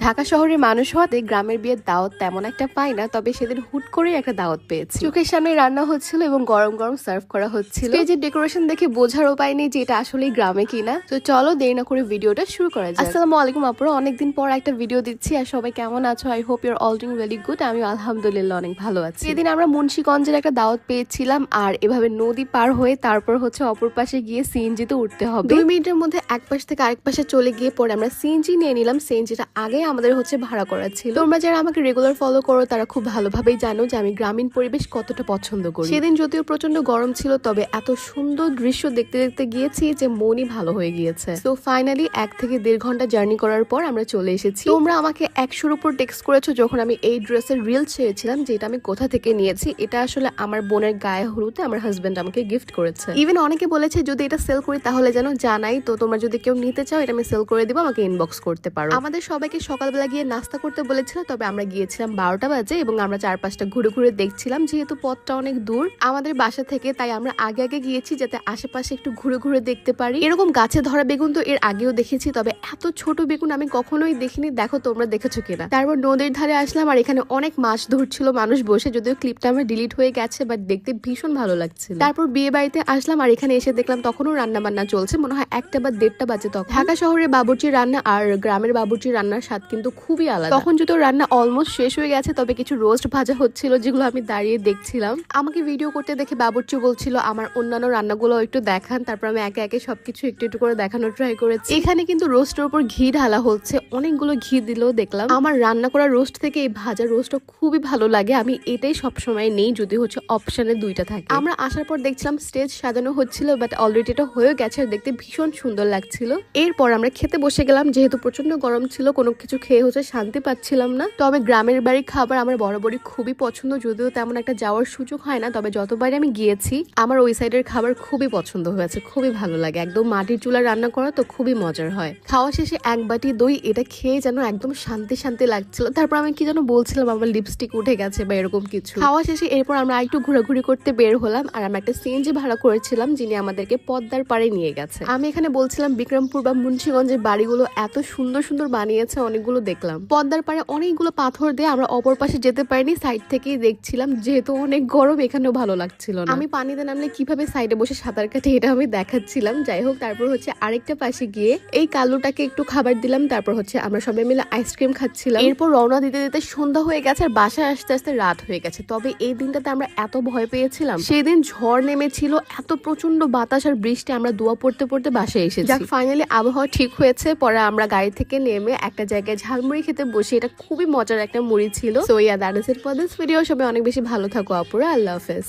ঢাকা শহরের মানুষ হওয়াতে গ্রামের বিয়ের দাওয়াত তেমন একটা পাই না, তবে সেদিন হুট করে একটা দাওয়াত পেয়েছি। চোখের সামনে রান্না হচ্ছিল এবং গরম গরম সার্ভ করা হচ্ছিল। স্টেজের ডেকোরেশন দেখে বোঝার উপায় নেই যে এটা আসলেই গ্রামে কিনা। তো চলো দেরি না করে ভিডিওটা শুরু করা যাক। আসসালামু আলাইকুম আপুরা, অনেকদিন পর একটা ভিডিও দিচ্ছি। আর সবাই কেমন আছো? I hope your all doing very good. আমি আলহামদুলিল্লাহ অনেক ভালো আছি। সেদিন আমরা মুন্সিগঞ্জের একটা দাওয়াত পেয়েছিলাম, আর এভাবে নদী পার হয়ে তারপর অপর পাশে গিয়ে সিএনজি তে উঠতে হবে। 2 মিনিটের মধ্যে এক পাশ থেকে আরেক পাশে চলে গিয়ে পরে আমরা সিএনজি নিয়ে নিলাম। সিএনজিটা আগে আমাদের ভাড়া করা ছিল। তোমরা যারা আমাকে রেগুলার ফলো করো তারা খুব ভালোভাবেই জানো যে আমি গ্রামীণ পরিবেশ কতটা পছন্দ করি। সেদিন যদিও প্রচন্ড গরম ছিল, তবে এত সুন্দর দৃশ্য দেখতে দেখতে গিয়েছি যে মনই ভালো হয়ে গিয়েছে। তো ফাইনালি 1 থেকে 1.5 ঘন্টা জার্নি করার পর আমরা চলে এসেছি। তোমরা আমাকে 100-র উপর টেক্সট করেছো যখন আমি এই ড্রেসের রিল ছেড়েছিলাম যে এটা আমি কোথা থেকে নিয়েছি। এটা আসলে আমার বোনের গায়ে হলুদে আমার হাজবেন্ড আমাকে গিফট করেছে। ইভেন অনেকে বলেছে যদি এটা সেল করি তাহলে যেন জানাই। তো তোমরা যদি কেউ নিতে চাও এটা আমি সেল করে দিব, আমাকে ইনবক্স করতে পারো। আমাদের সবাইকে সকালবেলা গিয়ে নাস্তা করতে বলেছিল, তবে আমরা গিয়েছিলাম 12টা বাজে এবং আমরা 4-5টা ঘুরে ঘুরে দেখছিলাম। যেহেতু পথটা অনেক দূর আমাদের বাসা থেকে, তাই আমরা আগে আগে গিয়েছি যাতে আশেপাশে একটু ঘুরে ঘুরে দেখতে পারি। এরকম গাছে ধরা বেগুন তো এর আগেও দেখেছি, তবে এত ছোট বেগুন আমি কখনোই দেখিনি। দেখো তোমরা দেখেছো কিনা। তারপর নদীর ধারে আসলাম, আর এখানে অনেক মাছ ধরছিল মানুষ বসে। যদিও ক্লিপটা আমার ডিলিট হয়ে গেছে, বাট দেখতে ভীষণ ভালো লাগছিল। তারপর বিয়ে বাড়িতে আসলাম, আর এখানে এসে দেখলাম তখনও রান্না বান্না চলছে। মনে হয় 1টা বা 1:30টা বাজে তখন। ঢাকা শহরের বাবুর্চি রান্না আর গ্রামের বাবুর্চি রান্নার স্বাদ কিন্তু খুবই আলাদা। তখন যদিও রান্না অলমোস্ট শেষ হয়ে গেছে, তবে কিছু রোস্ট ভাজা হচ্ছিল যেগুলো আমি দাঁড়িয়ে দেখছিলাম। আমাকে ভিডিও করতে দেখে বাবুর্চি বলছিল আমার অন্যান্য রান্নাগুলো একটু দেখান। তারপর আমি একে একে সবকিছু একটু একটু করে দেখানোর ট্রাই করেছি। এখানে কিন্তু রোস্টের উপর ঘি ঢালা হচ্ছে, অনেকগুলো ঘি দিলেও দেখলাম। আমার রান্না করা রোস্ট থেকে এই ভাজা রোস্টটা খুবই ভালো লাগে। আমি এটাই সবসময় নেই, যদি অপশনে 2টা থাকে। আমরা আসার পর দেখছিলাম স্টেজ সাজানো হচ্ছিল, বাট অলরেডি এটা হয়ে গেছে আর দেখতে ভীষণ সুন্দর লাগছিল। এরপর আমরা খেতে বসে গেলাম। যেহেতু প্রচন্ড গরম ছিল, কোনো কিছু খেয়ে শান্তি পাচ্ছিলাম না। তবে গ্রামের বাড়ির খাবার আমার বরাবরই খুবই পছন্দ, যদিও তেমন একটা যাওয়ার সুযোগ হয় না। তবে যতবারই আমি গিয়েছি আমার ওই সাইডের খাবার খুবই পছন্দ হয়েছে, খুবই ভালো লাগে। একদম মাটির চুলা রান্না করা তো খুবই মজার হয়। খাওয়া শেষে 1 বাটি দই, এটা খেয়ে যেন একদম শান্তি শান্তি লাগছিল। তারপর আমি কি যেন বলছিলাম, আমার লিপস্টিক উঠে গেছে বা এরকম কিছু। খাওয়া শেষে এরপর আমরা একটু ঘোরাঘুরি করতে বের হলাম, আর আমরা একটা সিএনজি ভাড়া করেছিলাম যিনি আমাদেরকে পদ্মার পাড়ে নিয়ে গেছে। আমি এখানে বলছিলাম বিক্রমপুর বা মুন্সিগঞ্জের বাড়িগুলো এত সুন্দর সুন্দর বানিয়েছে, অনেকগুলো দেখলাম। পদ্মার পাড়ে অনেকগুলো পাথর দিয়ে আমরা অপর পাশে যেতে পারিনি, সাইড থেকেই দেখছিলাম। যেহেতু অনেক গরম, এখানেও ভালো লাগছিল না। আমি পানিতে নামলে কিভাবে সাইডে বসে সাঁতার কাটি এটা আমি দেখাচ্ছিলাম। যাই হোক, তারপর আরেকটা পাশে গিয়ে এই কালুটাকে একটু খাবার দিলাম। তারপর আমরা সবাই মিলে আইসক্রিম খাচ্ছিলাম। এরপর রওনা দিতে দিতে সন্ধ্যা হয়ে গেছে আর বাসায় আসতে আসতে রাত হয়ে গেছে। তবে এই দিনটাতে আমরা এত ভয় পেয়েছিলাম। সেদিন ঝড় নেমেছিল, এত প্রচন্ড বাতাস আর বৃষ্টি। আমরা দোয়া পড়তে পড়তে বাসায় এসেছি। যাক, ফাইনালি আবহাওয়া ঠিক হয়েছে। পরে আমরা গাড়ি থেকে নেমে একটা জায়গায় ঝালমুড়ি খেতে বসে। এটা খুবই মজার একটা মুড়ি ছিল। So that is it for this video. সবাই অনেক বেশি ভালো থাকো আপুরা। আল্লাহ হাফেজ।